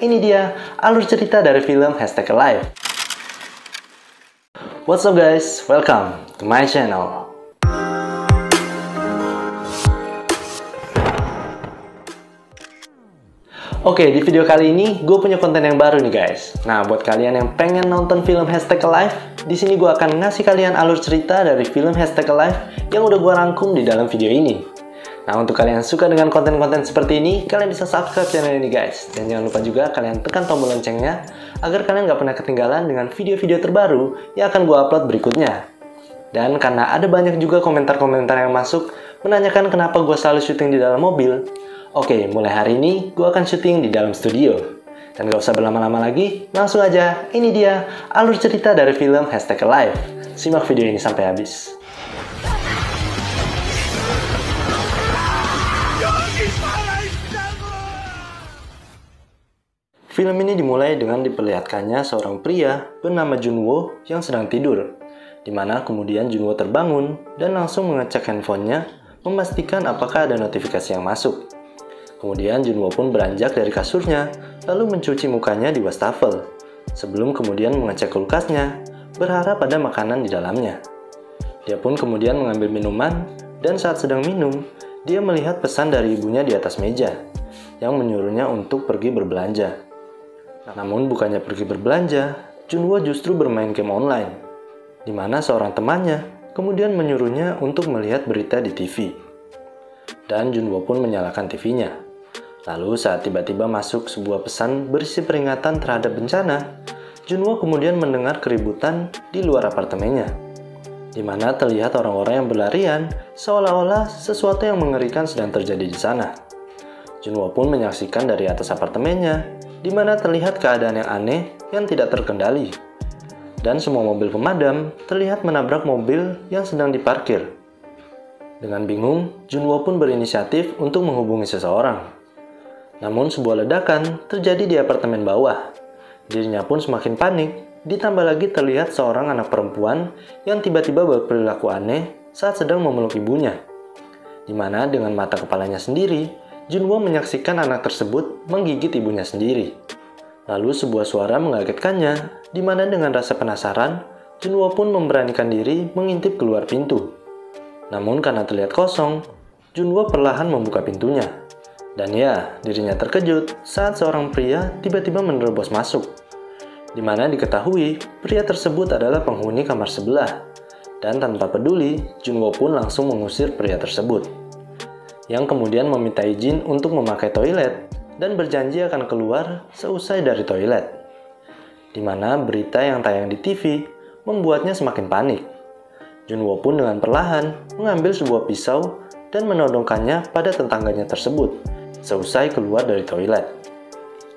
ini dia alur cerita dari film #Alive. What's up guys, welcome to my channel. Oke, di video kali ini gue punya konten yang baru nih guys. Nah, buat kalian yang pengen nonton film #Alive, di sini gue akan ngasih kalian alur cerita dari film #Alive yang udah gue rangkum di dalam video ini. Nah, untuk kalian yang suka dengan konten-konten seperti ini, kalian bisa subscribe channel ini guys. Dan jangan lupa juga kalian tekan tombol loncengnya, agar kalian gak pernah ketinggalan dengan video-video terbaru yang akan gue upload berikutnya. Dan karena ada banyak juga komentar-komentar yang masuk, menanyakan kenapa gue selalu syuting di dalam mobil. Oke, mulai hari ini gue akan syuting di dalam studio. Dan gak usah berlama-lama lagi, langsung aja, ini dia alur cerita dari film #Alive. Simak video ini sampai habis. Film ini dimulai dengan diperlihatkannya seorang pria bernama Junwo yang sedang tidur, di mana kemudian Junwo terbangun dan langsung mengecek handphonenya, memastikan apakah ada notifikasi yang masuk. Kemudian Junwo pun beranjak dari kasurnya, lalu mencuci mukanya di wastafel, sebelum kemudian mengecek kulkasnya, berharap ada makanan di dalamnya. Dia pun kemudian mengambil minuman, dan saat sedang minum, dia melihat pesan dari ibunya di atas meja, yang menyuruhnya untuk pergi berbelanja. Namun bukannya pergi berbelanja, Junwo justru bermain game online, di mana seorang temannya kemudian menyuruhnya untuk melihat berita di TV. Dan Junwo pun menyalakan TV-nya. Lalu saat tiba-tiba masuk sebuah pesan berisi peringatan terhadap bencana, Junwo kemudian mendengar keributan di luar apartemennya, di mana terlihat orang-orang yang berlarian seolah-olah sesuatu yang mengerikan sedang terjadi di sana. Junwo pun menyaksikan dari atas apartemennya, di mana terlihat keadaan yang aneh yang tidak terkendali. Dan semua mobil pemadam terlihat menabrak mobil yang sedang diparkir. Dengan bingung, Junwo pun berinisiatif untuk menghubungi seseorang. Namun sebuah ledakan terjadi di apartemen bawah. Dirinya pun semakin panik, ditambah lagi terlihat seorang anak perempuan yang tiba-tiba berperilaku aneh saat sedang memeluk ibunya. Di mana dengan mata kepalanya sendiri, Junwo menyaksikan anak tersebut menggigit ibunya sendiri. Lalu sebuah suara mengagetkannya, di mana dengan rasa penasaran, Junwo pun memberanikan diri mengintip keluar pintu. Namun karena terlihat kosong, Junwo perlahan membuka pintunya. Dan ya, dirinya terkejut saat seorang pria tiba-tiba menerobos masuk. Di mana diketahui pria tersebut adalah penghuni kamar sebelah. Dan tanpa peduli, Junwo pun langsung mengusir pria tersebut, yang kemudian meminta izin untuk memakai toilet dan berjanji akan keluar seusai dari toilet. Di mana berita yang tayang di TV membuatnya semakin panik. Junwo pun dengan perlahan mengambil sebuah pisau dan menodongkannya pada tetangganya tersebut seusai keluar dari toilet.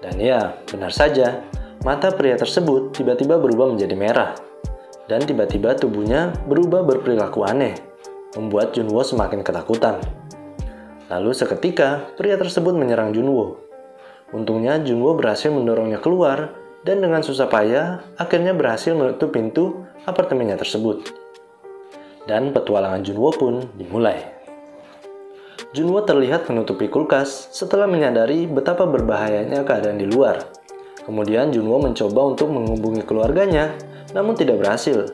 Dan ya, benar saja, mata pria tersebut tiba-tiba berubah menjadi merah. Dan tiba-tiba tubuhnya berubah berperilaku aneh, membuat Junwo semakin ketakutan. Lalu seketika, pria tersebut menyerang Junwo. Untungnya Junwo berhasil mendorongnya keluar, dan dengan susah payah, akhirnya berhasil menutup pintu apartemennya tersebut. Dan petualangan Junwo pun dimulai. Junwo terlihat menutupi kulkas setelah menyadari betapa berbahayanya keadaan di luar. Kemudian Junwo mencoba untuk menghubungi keluarganya, namun tidak berhasil.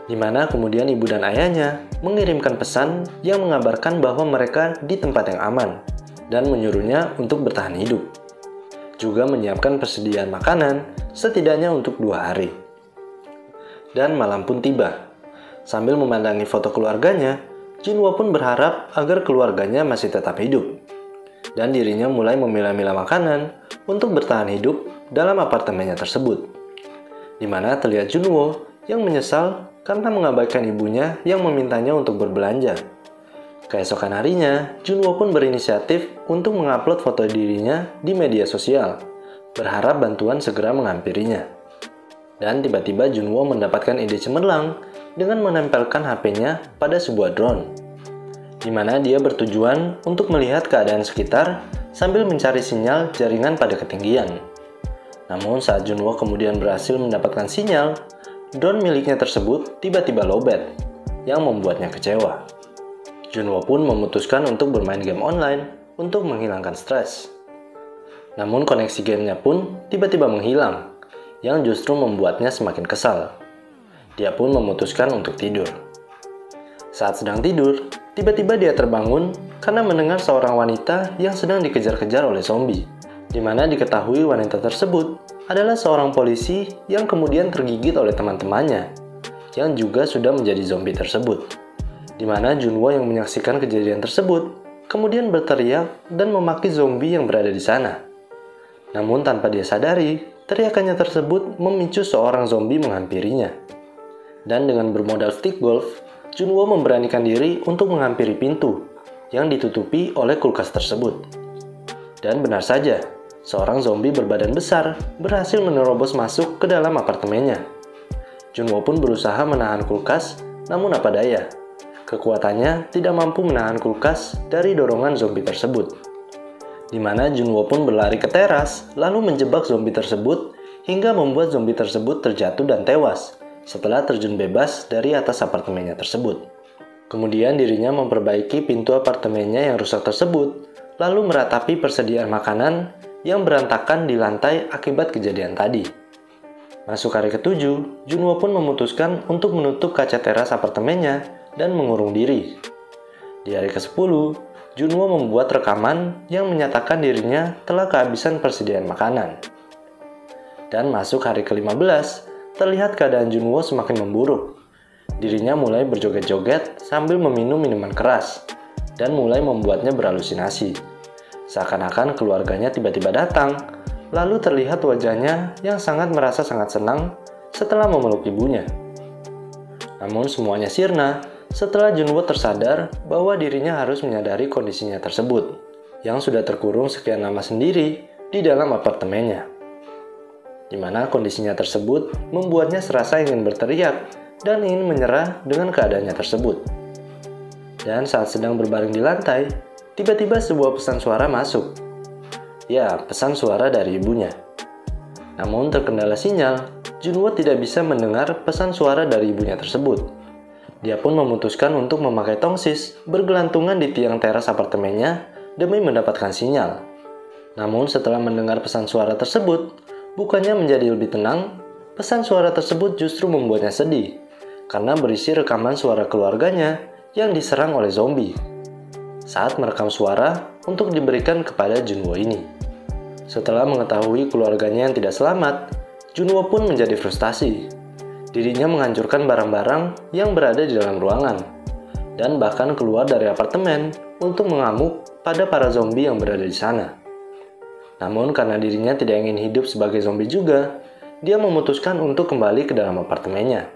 Di mana kemudian ibu dan ayahnya mengirimkan pesan yang mengabarkan bahwa mereka di tempat yang aman dan menyuruhnya untuk bertahan hidup. Juga menyiapkan persediaan makanan setidaknya untuk 2 hari. Dan malam pun tiba. Sambil memandangi foto keluarganya, Junwo pun berharap agar keluarganya masih tetap hidup. Dan dirinya mulai memilah-milah makanan untuk bertahan hidup dalam apartemennya tersebut. Di mana terlihat Junwo yang menyesal karena mengabaikan ibunya yang memintanya untuk berbelanja. Keesokan harinya, Junwo pun berinisiatif untuk mengupload foto dirinya di media sosial, berharap bantuan segera menghampirinya. Dan tiba-tiba Junwo mendapatkan ide cemerlang dengan menempelkan HP-nya pada sebuah drone, di mana dia bertujuan untuk melihat keadaan sekitar sambil mencari sinyal jaringan pada ketinggian. Namun saat Junwo kemudian berhasil mendapatkan sinyal, drone miliknya tersebut tiba-tiba lowbat, yang membuatnya kecewa. Junwo pun memutuskan untuk bermain game online untuk menghilangkan stres. Namun koneksi gamenya pun tiba-tiba menghilang, yang justru membuatnya semakin kesal. Dia pun memutuskan untuk tidur. Saat sedang tidur, tiba-tiba dia terbangun karena mendengar seorang wanita yang sedang dikejar-kejar oleh zombie, di mana diketahui wanita tersebut adalah seorang polisi yang kemudian tergigit oleh teman-temannya, yang juga sudah menjadi zombie tersebut. Di mana Junwo yang menyaksikan kejadian tersebut, kemudian berteriak dan memaki zombie yang berada di sana. Namun tanpa dia sadari, teriakannya tersebut memicu seorang zombie menghampirinya. Dan dengan bermodal stick golf, Junwo memberanikan diri untuk menghampiri pintu yang ditutupi oleh kulkas tersebut. Dan benar saja, seorang zombie berbadan besar berhasil menerobos masuk ke dalam apartemennya. Junwo pun berusaha menahan kulkas, namun apa daya, kekuatannya tidak mampu menahan kulkas dari dorongan zombie tersebut. Di mana Junwo pun berlari ke teras, lalu menjebak zombie tersebut hingga membuat zombie tersebut terjatuh dan tewas setelah terjun bebas dari atas apartemennya tersebut. Kemudian dirinya memperbaiki pintu apartemennya yang rusak tersebut, lalu meratapi persediaan makanan yang berantakan di lantai akibat kejadian tadi. Masuk hari ke-7, Junwo pun memutuskan untuk menutup kaca teras apartemennya dan mengurung diri. Di hari ke-10, Junwo membuat rekaman yang menyatakan dirinya telah kehabisan persediaan makanan. Dan masuk hari ke-15, terlihat keadaan Junwo semakin memburuk. Dirinya mulai berjoget-joget sambil meminum minuman keras, dan mulai membuatnya berhalusinasi. Seakan-akan keluarganya tiba-tiba datang, lalu terlihat wajahnya yang merasa sangat senang setelah memeluk ibunya. Namun semuanya sirna setelah Junwo tersadar bahwa dirinya harus menyadari kondisinya tersebut, yang sudah terkurung sekian lama sendiri di dalam apartemennya. Di mana kondisinya tersebut membuatnya serasa ingin berteriak dan ingin menyerah dengan keadaannya tersebut. Dan saat sedang berbaring di lantai, tiba-tiba sebuah pesan suara masuk. Ya, pesan suara dari ibunya. Namun terkendala sinyal, Junwo tidak bisa mendengar pesan suara dari ibunya tersebut. Dia pun memutuskan untuk memakai tongsis bergelantungan di tiang teras apartemennya demi mendapatkan sinyal. Namun setelah mendengar pesan suara tersebut, bukannya menjadi lebih tenang, pesan suara tersebut justru membuatnya sedih karena berisi rekaman suara keluarganya yang diserang oleh zombie saat merekam suara untuk diberikan kepada Junwo ini. Setelah mengetahui keluarganya yang tidak selamat, Junwo pun menjadi frustasi. Dirinya menghancurkan barang-barang yang berada di dalam ruangan dan bahkan keluar dari apartemen untuk mengamuk pada para zombie yang berada di sana. Namun karena dirinya tidak ingin hidup sebagai zombie juga, dia memutuskan untuk kembali ke dalam apartemennya.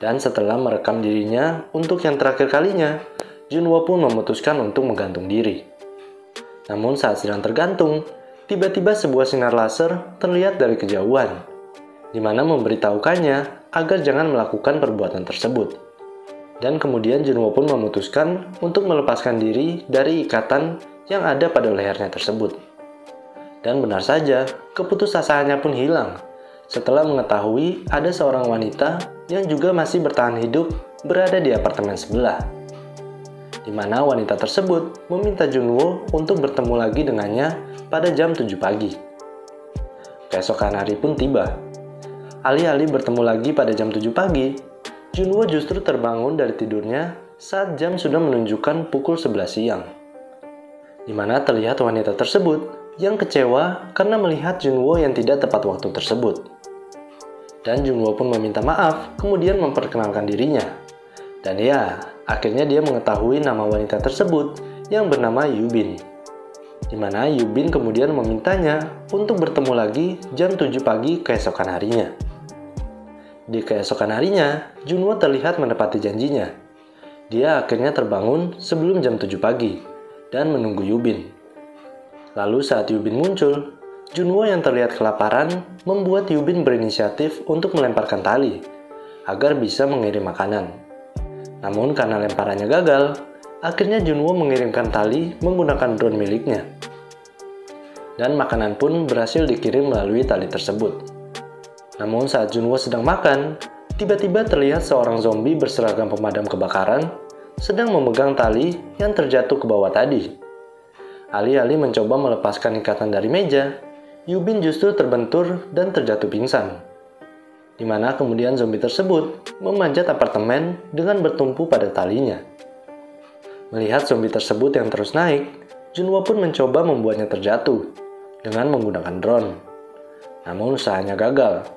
Dan setelah merekam dirinya untuk yang terakhir kalinya, Junwo pun memutuskan untuk menggantung diri. Namun saat sedang tergantung, tiba-tiba sebuah sinar laser terlihat dari kejauhan, di mana memberitahukannya agar jangan melakukan perbuatan tersebut. Dan kemudian Junwo pun memutuskan untuk melepaskan diri dari ikatan yang ada pada lehernya tersebut. Dan benar saja, keputusasaannya pun hilang setelah mengetahui ada seorang wanita yang juga masih bertahan hidup berada di apartemen sebelah. Di mana wanita tersebut meminta Junwo untuk bertemu lagi dengannya pada jam 7 pagi. Keesokan hari pun tiba. Alih-alih bertemu lagi pada jam 7 pagi, Junwo justru terbangun dari tidurnya saat jam sudah menunjukkan pukul 11 siang. Di mana terlihat wanita tersebut yang kecewa karena melihat Junwo yang tidak tepat waktu tersebut. Dan Junwo pun meminta maaf, kemudian memperkenalkan dirinya. Dan ya, akhirnya dia mengetahui nama wanita tersebut yang bernama Yubin. Di mana Yubin kemudian memintanya untuk bertemu lagi jam 7 pagi keesokan harinya. Di keesokan harinya, Junwo terlihat menepati janjinya. Dia akhirnya terbangun sebelum jam 7 pagi dan menunggu Yubin. Lalu saat Yubin muncul, Junwo yang terlihat kelaparan membuat Yubin berinisiatif untuk melemparkan tali agar bisa mengirim makanan. Namun karena lemparannya gagal, akhirnya Junwo mengirimkan tali menggunakan drone miliknya. Dan makanan pun berhasil dikirim melalui tali tersebut. Namun saat Junwo sedang makan, tiba-tiba terlihat seorang zombie berseragam pemadam kebakaran sedang memegang tali yang terjatuh ke bawah tadi. Alih-alih mencoba melepaskan ikatan dari meja, Yubin justru terbentur dan terjatuh pingsan. Di mana kemudian zombie tersebut memanjat apartemen dengan bertumpu pada talinya. Melihat zombie tersebut yang terus naik, Junwo pun mencoba membuatnya terjatuh dengan menggunakan drone. Namun usahanya gagal.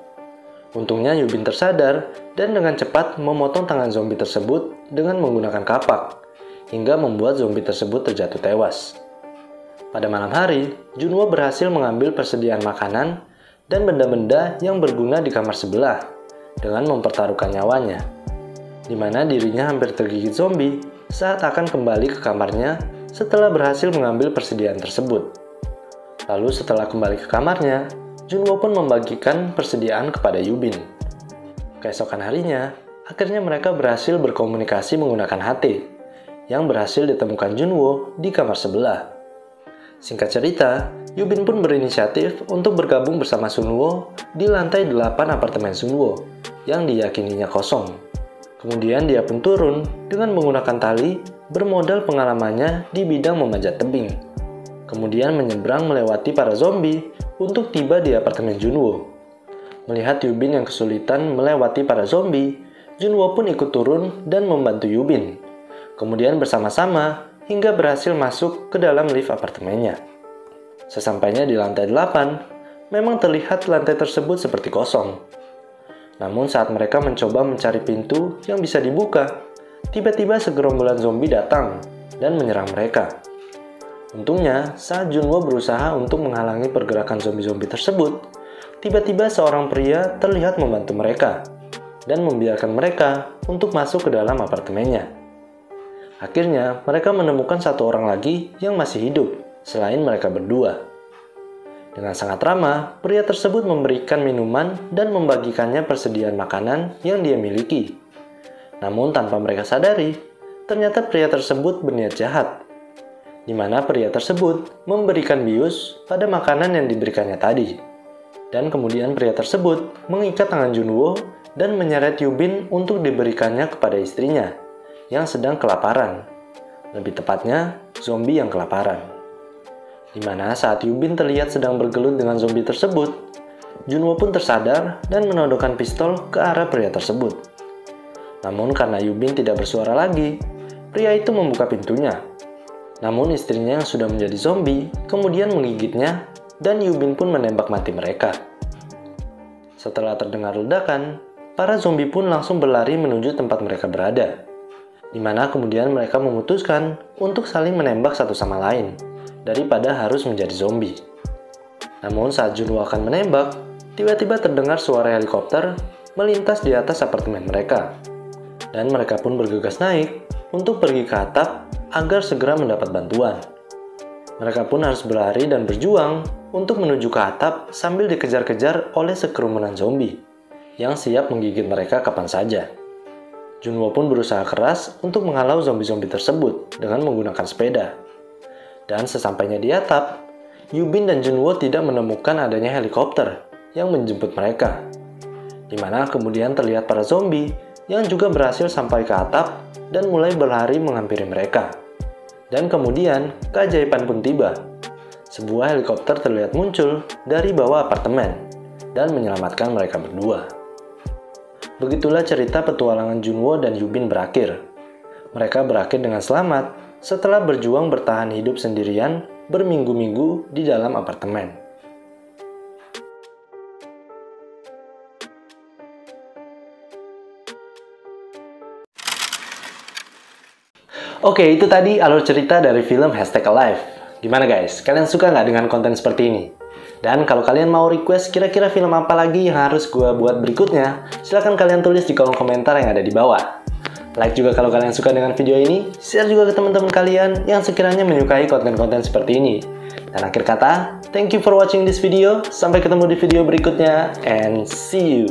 Untungnya Yubin tersadar dan dengan cepat memotong tangan zombie tersebut dengan menggunakan kapak, hingga membuat zombie tersebut terjatuh tewas. Pada malam hari, Junwo berhasil mengambil persediaan makanan dan benda-benda yang berguna di kamar sebelah dengan mempertaruhkan nyawanya, di mana dirinya hampir tergigit zombie saat akan kembali ke kamarnya setelah berhasil mengambil persediaan tersebut. Lalu setelah kembali ke kamarnya, Junwo pun membagikan persediaan kepada Yubin. Keesokan harinya, akhirnya mereka berhasil berkomunikasi menggunakan HT, yang berhasil ditemukan Junwo di kamar sebelah. Singkat cerita, Yubin pun berinisiatif untuk bergabung bersama Sunwo di lantai 8 apartemen Sunwo, yang diyakininya kosong. Kemudian dia pun turun dengan menggunakan tali bermodal pengalamannya di bidang memanjat tebing. Kemudian menyeberang melewati para zombie untuk tiba di apartemen Junwo. Melihat Yubin yang kesulitan melewati para zombie, Junwo pun ikut turun dan membantu Yubin. Kemudian bersama-sama hingga berhasil masuk ke dalam lift apartemennya. Sesampainya di lantai 8, memang terlihat lantai tersebut seperti kosong. Namun saat mereka mencoba mencari pintu yang bisa dibuka, tiba-tiba segerombolan zombie datang dan menyerang mereka. Untungnya, saat Junwo berusaha untuk menghalangi pergerakan zombie-zombie tersebut, tiba-tiba seorang pria terlihat membantu mereka dan membiarkan mereka untuk masuk ke dalam apartemennya. Akhirnya, mereka menemukan satu orang lagi yang masih hidup selain mereka berdua. Dengan sangat ramah, pria tersebut memberikan minuman dan membagikannya persediaan makanan yang dia miliki. Namun tanpa mereka sadari, ternyata pria tersebut berniat jahat, di mana pria tersebut memberikan bius pada makanan yang diberikannya tadi. Dan kemudian pria tersebut mengikat tangan Junwo dan menyeret Yubin untuk diberikannya kepada istrinya yang sedang kelaparan. Lebih tepatnya, zombie yang kelaparan. Di mana saat Yubin terlihat sedang bergelut dengan zombie tersebut, Junwo pun tersadar dan menodongkan pistol ke arah pria tersebut. Namun karena Yubin tidak bersuara lagi, pria itu membuka pintunya. Namun istrinya yang sudah menjadi zombie kemudian menggigitnya dan Yubin pun menembak mati mereka. Setelah terdengar ledakan, para zombie pun langsung berlari menuju tempat mereka berada, di mana kemudian mereka memutuskan untuk saling menembak satu sama lain daripada harus menjadi zombie. Namun saat Junwo akan menembak, tiba-tiba terdengar suara helikopter melintas di atas apartemen mereka, dan mereka pun bergegas naik untuk pergi ke atap agar segera mendapat bantuan. Mereka pun harus berlari dan berjuang untuk menuju ke atap sambil dikejar-kejar oleh sekerumunan zombie yang siap menggigit mereka kapan saja. Junwo pun berusaha keras untuk menghalau zombie-zombie tersebut dengan menggunakan sepeda. Dan sesampainya di atap, Yubin dan Junwo tidak menemukan adanya helikopter yang menjemput mereka, di mana kemudian terlihat para zombie yang juga berhasil sampai ke atap dan mulai berlari menghampiri mereka. Dan kemudian, keajaiban pun tiba. Sebuah helikopter terlihat muncul dari bawah apartemen dan menyelamatkan mereka berdua. Begitulah cerita petualangan Junwo dan Yubin berakhir. Mereka berakhir dengan selamat setelah berjuang bertahan hidup sendirian berminggu-minggu di dalam apartemen. Oke, itu tadi alur cerita dari film #Alive. Gimana guys? Kalian suka nggak dengan konten seperti ini? Dan kalau kalian mau request kira-kira film apa lagi yang harus gue buat berikutnya, silahkan kalian tulis di kolom komentar yang ada di bawah. Like juga kalau kalian suka dengan video ini, share juga ke teman-teman kalian yang sekiranya menyukai konten-konten seperti ini. Dan akhir kata, thank you for watching this video. Sampai ketemu di video berikutnya, and see you!